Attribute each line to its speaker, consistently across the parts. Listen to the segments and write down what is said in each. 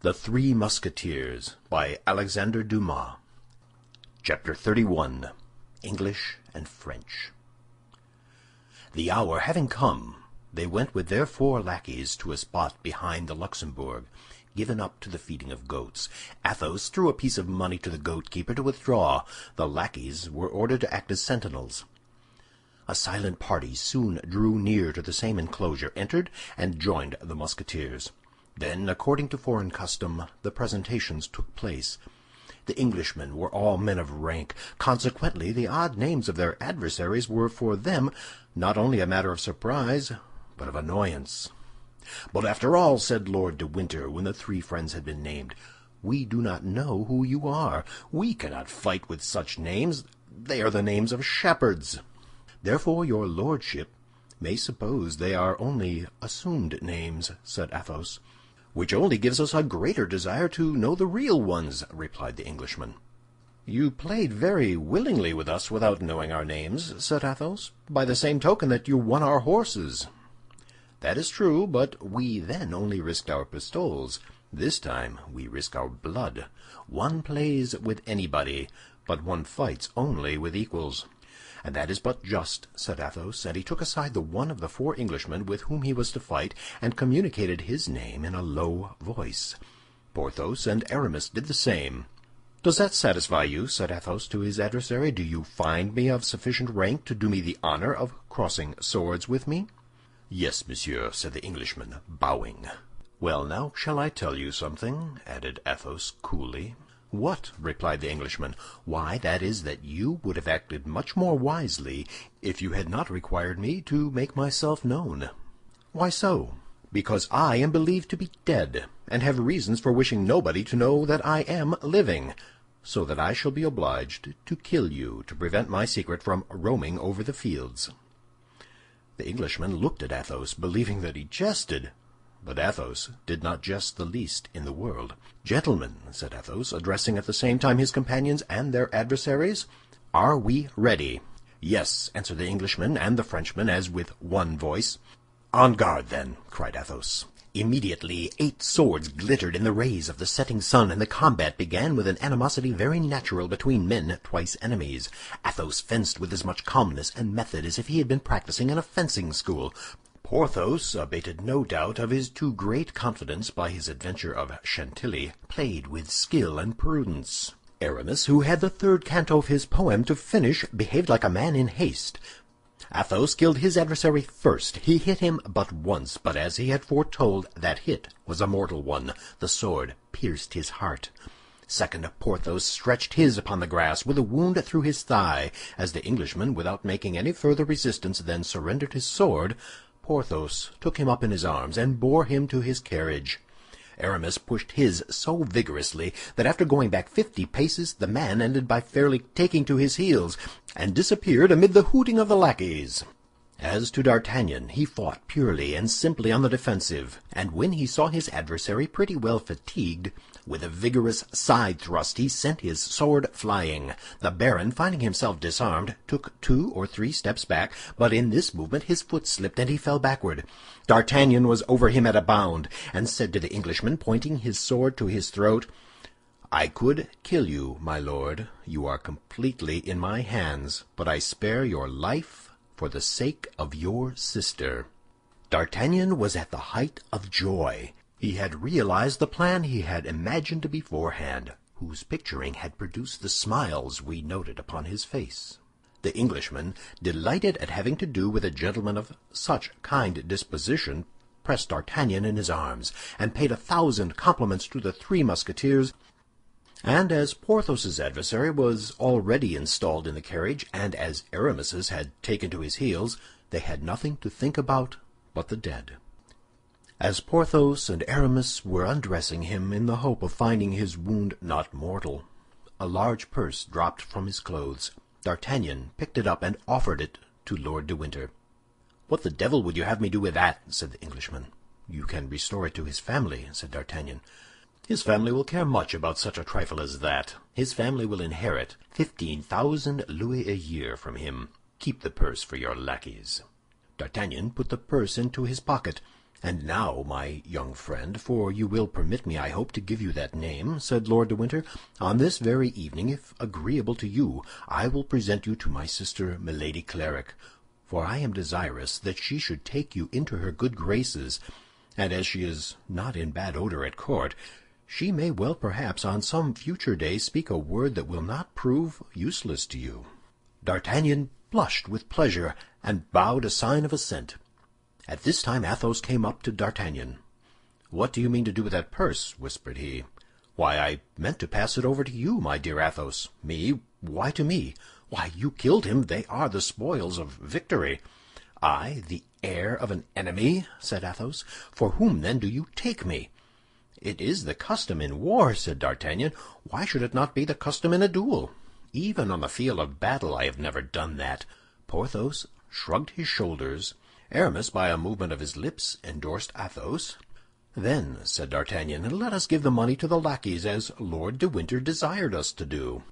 Speaker 1: The Three Musketeers by Alexandre Dumas. Chapter 31. English and French. The hour having come, they went with their 4 lackeys to a spot behind the Luxembourg, given up to the feeding of goats. Athos threw a piece of money to the goat-keeper to withdraw. The lackeys were ordered to act as sentinels. A silent party soon drew near to the same enclosure, entered, and joined the Musketeers. Then, according to foreign custom, the presentations took place. The Englishmen were all men of rank. Consequently, the odd names of their adversaries were for them not only a matter of surprise, but of annoyance. "But after all," said Lord de Winter, when the 3 friends had been named, "we do not know who you are. We cannot fight with such names. They are the names of shepherds. Therefore your lordship may suppose they are only assumed names," said Athos. "Which only gives us a greater desire to know the real ones," replied the Englishman. "You played very willingly with us without knowing our names," said Athos, "by the same token that you won our horses." "That is true, but we then only risked our pistoles. This time we risk our blood. One plays with anybody, but one fights only with equals." "And that is but just," said Athos, and he took aside the one of the 4 Englishmen with whom he was to fight, and communicated his name in a low voice. Porthos and Aramis did the same. "Does that satisfy you?" said Athos to his adversary. "Do you find me of sufficient rank to do me the honor of crossing swords with me?" "Yes, monsieur," said the Englishman, bowing. "Well, now shall I tell you something?" added Athos coolly. "What?" replied the Englishman. "Why, that is that you would have acted much more wisely if you had not required me to make myself known." "Why so?" "Because I am believed to be dead, and have reasons for wishing nobody to know that I am living, so that I shall be obliged to kill you to prevent my secret from roaming over the fields." The Englishman looked at Athos, believing that he jested. But Athos did not jest the least in the world. "Gentlemen," said Athos, addressing at the same time his companions and their adversaries, "are we ready?" "Yes," answered the Englishman and the Frenchman, as with one voice. "On guard, then!" cried Athos. Immediately 8 swords glittered in the rays of the setting sun, and the combat began with an animosity very natural between men twice enemies. Athos fenced with as much calmness and method as if he had been practicing in a fencing school. Porthos, abated no doubt of his too great confidence by his adventure of Chantilly, played with skill and prudence. Aramis, who had the 3rd canto of his poem to finish, behaved like a man in haste. Athos killed his adversary first. He hit him but once, but as he had foretold, that hit was a mortal one. The sword pierced his heart. Second, Porthos stretched his upon the grass, with a wound through his thigh. As the Englishman, without making any further resistance than surrendered his sword, Porthos took him up in his arms and bore him to his carriage. Aramis pushed his so vigorously that after going back 50 paces, the man ended by fairly taking to his heels, and disappeared amid the hooting of the lackeys. As to D'Artagnan, he fought purely and simply on the defensive, and when he saw his adversary pretty well fatigued, with a vigorous side thrust he sent his sword flying. The Baron, finding himself disarmed, took 2 or 3 steps back, but in this movement his foot slipped and he fell backward. D'Artagnan was over him at a bound, and said to the Englishman, pointing his sword to his throat, "I could kill you, my lord. You are completely in my hands, but I spare your life for the sake of your sister." D'Artagnan was at the height of joy. He had realized the plan he had imagined beforehand, whose picturing had produced the smiles we noted upon his face. The Englishman, delighted at having to do with a gentleman of such kind disposition, pressed D'Artagnan in his arms, and paid 1,000 compliments to the 3 Musketeers. And as Porthos's adversary was already installed in the carriage, and as Aramis's had taken to his heels, they had nothing to think about but the dead. As Porthos and Aramis were undressing him in the hope of finding his wound not mortal, a large purse dropped from his clothes. D'Artagnan picked it up and offered it to Lord de Winter. "What the devil would you have me do with that?" said the Englishman. "You can restore it to his family," said D'Artagnan. "His family will care much about such a trifle as that. His family will inherit 15,000 louis a year from him. Keep the purse for your lackeys." D'Artagnan put the purse into his pocket. "And now, my young friend, for you will permit me, I hope, to give you that name," said Lord de Winter, "on this very evening, if agreeable to you, I will present you to my sister, Milady Clarik, for I am desirous that she should take you into her good graces, and as she is not in bad odor at court, she may well perhaps on some future day speak a word that will not prove useless to you." D'Artagnan blushed with pleasure, and bowed a sign of assent. At this time Athos came up to D'Artagnan. "What do you mean to do with that purse?" whispered he. "Why, I meant to pass it over to you, my dear Athos." "Me? Why to me?" "Why, you killed him. They are the spoils of victory." "I, the heir of an enemy?" said Athos. "For whom, then, do you take me?" "It is the custom in war," said D'Artagnan. "Why should it not be the custom in a duel? Even on the field of battle I have never done that." Porthos shrugged his shoulders. Aramis, by a movement of his lips, endorsed Athos. "Then," said D'Artagnan, "let us give the money to the lackeys, as Lord de Winter desired us to do."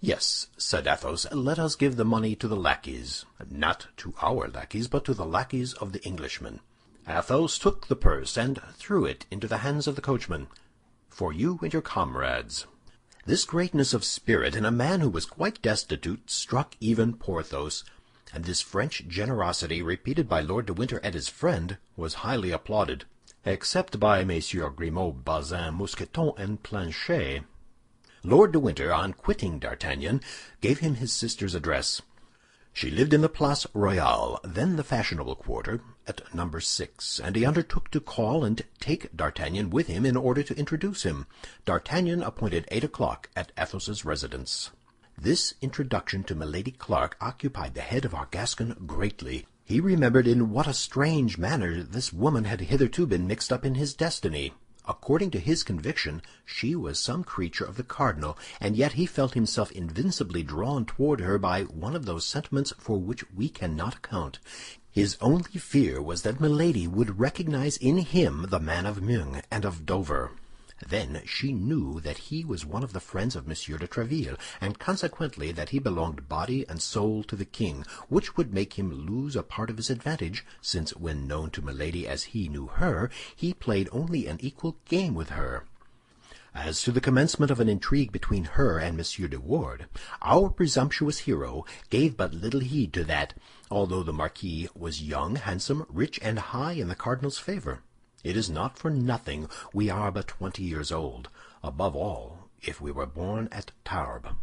Speaker 1: "Yes," said Athos, "let us give the money to the lackeys. Not to our lackeys, but to the lackeys of the Englishmen." Athos took the purse and threw it into the hands of the coachman. "For you and your comrades." This greatness of spirit in a man who was quite destitute struck even Porthos, and this French generosity, repeated by Lord de Winter and his friend, was highly applauded, except by Messieurs Grimaud, Bazin, Mousqueton, and Planchet. Lord de Winter, on quitting D'Artagnan, gave him his sister's address. She lived in the Place Royale, then the fashionable quarter, at number 6, and he undertook to call and take D'Artagnan with him in order to introduce him. D'Artagnan appointed 8 o'clock at Athos's residence. This introduction to Milady Clarik occupied the head of our Gascon greatly. He remembered in what a strange manner this woman had hitherto been mixed up in his destiny. According to his conviction, she was some creature of the cardinal, and yet he felt himself invincibly drawn toward her by one of those sentiments for which we cannot account. His only fear was that Milady would recognize in him the man of Meung and of Dover. Then she knew that he was one of the friends of Monsieur de Tréville, and consequently that he belonged body and soul to the king, which would make him lose a part of his advantage, since when known to Milady as he knew her, he played only an equal game with her. As to the commencement of an intrigue between her and Monsieur de Wardes, our presumptuous hero gave but little heed to that, although the Marquis was young, handsome, rich, and high in the cardinal's favor. It is not for nothing we are but 20 years old, above all if we were born at Tarbes.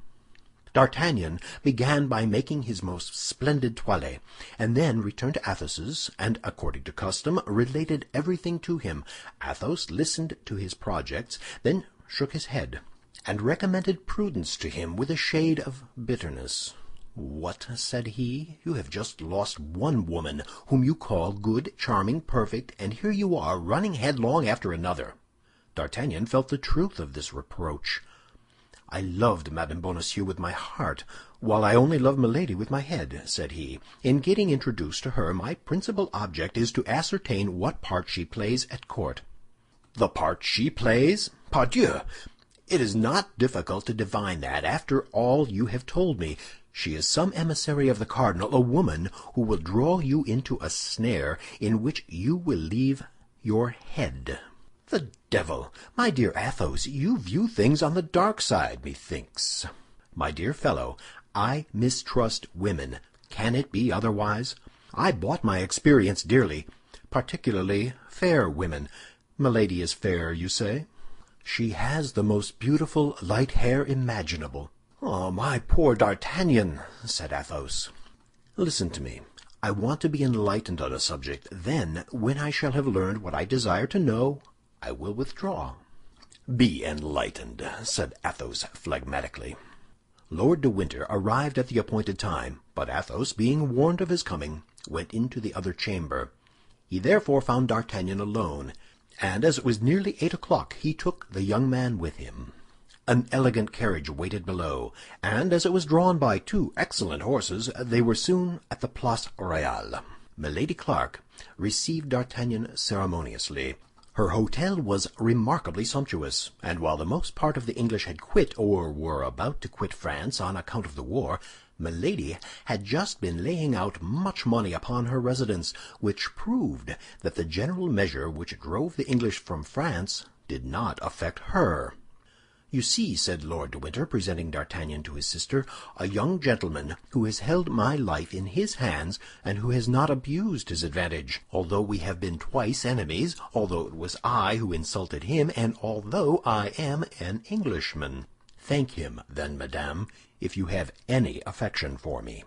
Speaker 1: D'Artagnan began by making his most splendid toilet, and then returned to Athos's, and, according to custom, related everything to him. Athos listened to his projects, then shook his head, and recommended prudence to him with a shade of bitterness. "What," said he, "you have just lost one woman, whom you call good, charming, perfect, and here you are running headlong after another." D'Artagnan felt the truth of this reproach. "I loved Madame Bonacieux with my heart, while I only love Milady with my head," said he. "In getting introduced to her, my principal object is to ascertain what part she plays at court." "The part she plays? Pardieu! It is not difficult to divine that, after all you have told me. She is some emissary of the cardinal, a woman who will draw you into a snare in which you will leave your head." "The devil! My dear Athos, you view things on the dark side, methinks." "My dear fellow, I mistrust women. Can it be otherwise? I bought my experience dearly, particularly fair women. Milady is fair, you say?" "She has the most beautiful light hair imaginable." "Oh, my poor D'Artagnan!" said Athos. "Listen to me. I want to be enlightened on a subject. Then, when I shall have learned what I desire to know, I will withdraw." "Be enlightened," said Athos phlegmatically. Lord de Winter arrived at the appointed time, but Athos, being warned of his coming, went into the other chamber. He therefore found D'Artagnan alone, and as it was nearly 8 o'clock, he took the young man with him. An elegant carriage waited below, and as it was drawn by 2 excellent horses, they were soon at the Place Royale. Milady Clarik received D'Artagnan ceremoniously. Her hotel was remarkably sumptuous, and while the most part of the English had quit or were about to quit France on account of the war, Milady had just been laying out much money upon her residence, which proved that the general measure which drove the English from France did not affect her. "You see," said Lord de Winter, presenting D'Artagnan to his sister, "a young gentleman who has held my life in his hands and who has not abused his advantage, although we have been twice enemies, although it was I who insulted him, and although I am an Englishman. Thank him, then, madame, if you have any affection for me."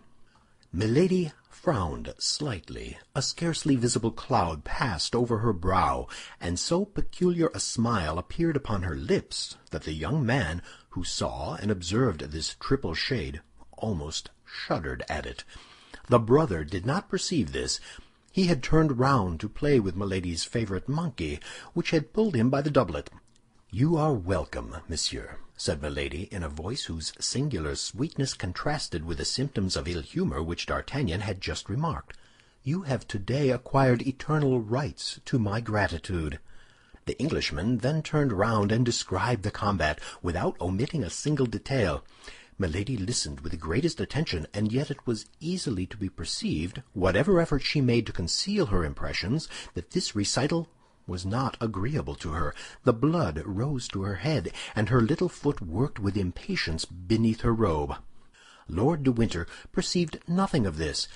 Speaker 1: Milady frowned slightly. A scarcely visible cloud passed over her brow, and so peculiar a smile appeared upon her lips that the young man, who saw and observed this triple shade, almost shuddered at it. The brother did not perceive this. He had turned round to play with Milady's favorite monkey, which had pulled him by the doublet. "You are welcome, monsieur," said Milady, in a voice whose singular sweetness contrasted with the symptoms of ill humor which D'Artagnan had just remarked. "You have today acquired eternal rights to my gratitude." The Englishman then turned round and described the combat, without omitting a single detail. Milady listened with the greatest attention, and yet it was easily to be perceived, whatever effort she made to conceal her impressions, that this recital was not agreeable to her. The blood rose to her head, and her little foot worked with impatience beneath her robe. Lord de Winter perceived nothing of this.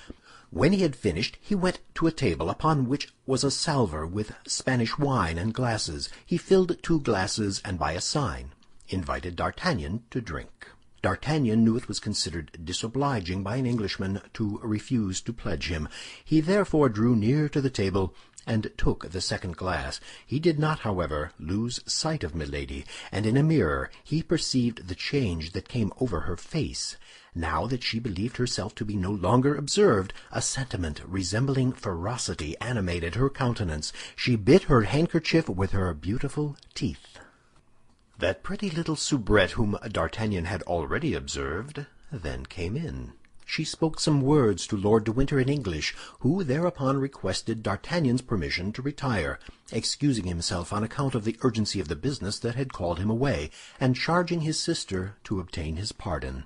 Speaker 1: When he had finished, he went to a table upon which was a salver with Spanish wine and glasses. He filled 2 glasses, and by a sign invited D'Artagnan to drink. D'Artagnan knew it was considered disobliging by an Englishman to refuse to pledge him. He therefore drew near to the table and took the second glass. He did not, however, lose sight of Milady, and in a mirror he perceived the change that came over her face. Now that she believed herself to be no longer observed, a sentiment resembling ferocity animated her countenance. She bit her handkerchief with her beautiful teeth. That pretty little soubrette whom D'Artagnan had already observed then came in. She spoke some words to Lord de Winter in English, who thereupon requested D'Artagnan's permission to retire, excusing himself on account of the urgency of the business that had called him away, and charging his sister to obtain his pardon.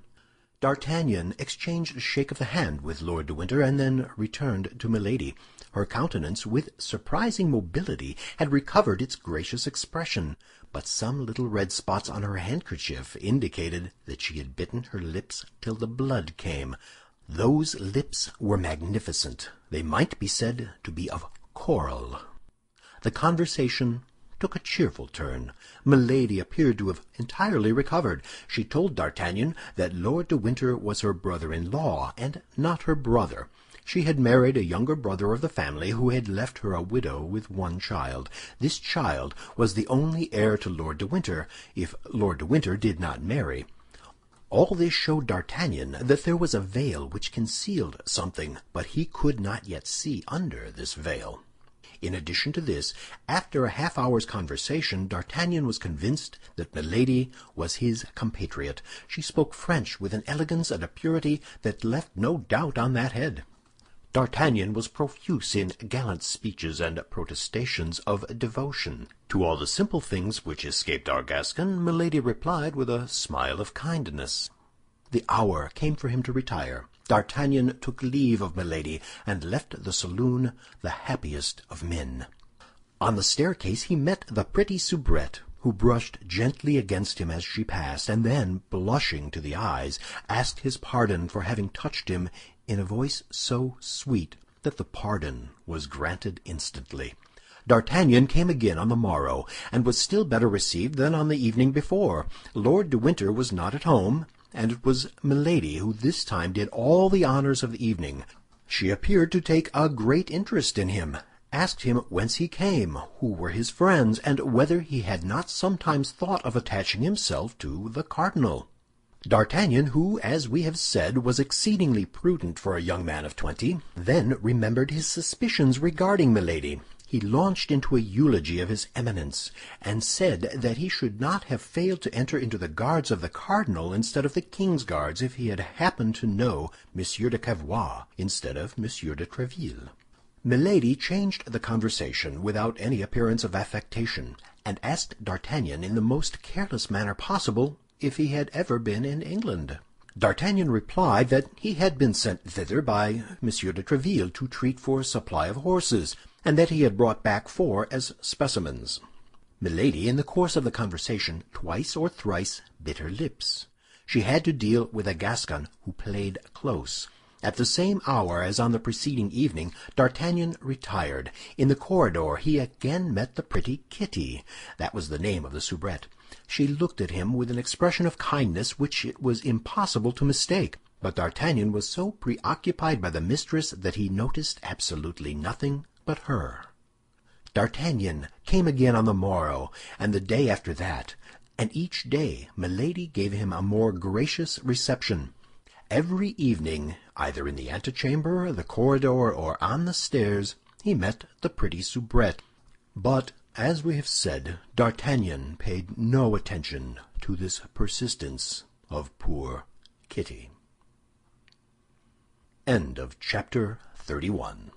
Speaker 1: D'Artagnan exchanged a shake of the hand with Lord de Winter, and then returned to Milady. Her countenance, with surprising mobility, had recovered its gracious expression, but some little red spots on her handkerchief indicated that she had bitten her lips till the blood came. Those lips were magnificent. They might be said to be of coral. The conversation took a cheerful turn. Milady appeared to have entirely recovered. She told D'Artagnan that Lord de Winter was her brother-in-law, and not her brother. She had married a younger brother of the family, who had left her a widow with 1 child. This child was the only heir to Lord de Winter, if Lord de Winter did not marry. All this showed D'Artagnan that there was a veil which concealed something, but he could not yet see under this veil. In addition to this, after a half-hour's conversation, D'Artagnan was convinced that Milady was his compatriot. She spoke French with an elegance and a purity that left no doubt on that head. D'Artagnan was profuse in gallant speeches and protestations of devotion. To all the simple things which escaped our Gascon, Milady replied with a smile of kindness. The hour came for him to retire. D'Artagnan took leave of Milady, and left the saloon the happiest of men. On the staircase he met the pretty soubrette, who brushed gently against him as she passed, and then, blushing to the eyes, asked his pardon for having touched him in a voice so sweet that the pardon was granted instantly. D'Artagnan came again on the morrow, and was still better received than on the evening before. Lord de Winter was not at home, and it was Milady who this time did all the honors of the evening. She appeared to take a great interest in him, asked him whence he came, who were his friends, and whether he had not sometimes thought of attaching himself to the cardinal. D'Artagnan, who, as we have said, was exceedingly prudent for a young man of 20, then remembered his suspicions regarding Milady. He launched into a eulogy of his Eminence, and said that he should not have failed to enter into the guards of the cardinal instead of the king's guards if he had happened to know Monsieur de Cavois instead of Monsieur de Tréville. Milady changed the conversation without any appearance of affectation, and asked D'Artagnan in the most careless manner possible if he had ever been in England. D'Artagnan replied that he had been sent thither by Monsieur de Tréville to treat for a supply of horses, and that he had brought back 4 as specimens. Milady, in the course of the conversation, twice or thrice bit her lips. She had to deal with a Gascon who played close. At the same hour as on the preceding evening, D'Artagnan retired. In the corridor he again met the pretty Kitty. That was the name of the soubrette. She looked at him with an expression of kindness which it was impossible to mistake. But D'Artagnan was so preoccupied by the mistress that he noticed absolutely nothing but her. D'Artagnan came again on the morrow, and the day after that, and each day Milady gave him a more gracious reception. Every evening, either in the antechamber, the corridor, or on the stairs, he met the pretty soubrette. But, as we have said, D'Artagnan paid no attention to this persistence of poor Kitty. End of chapter 31.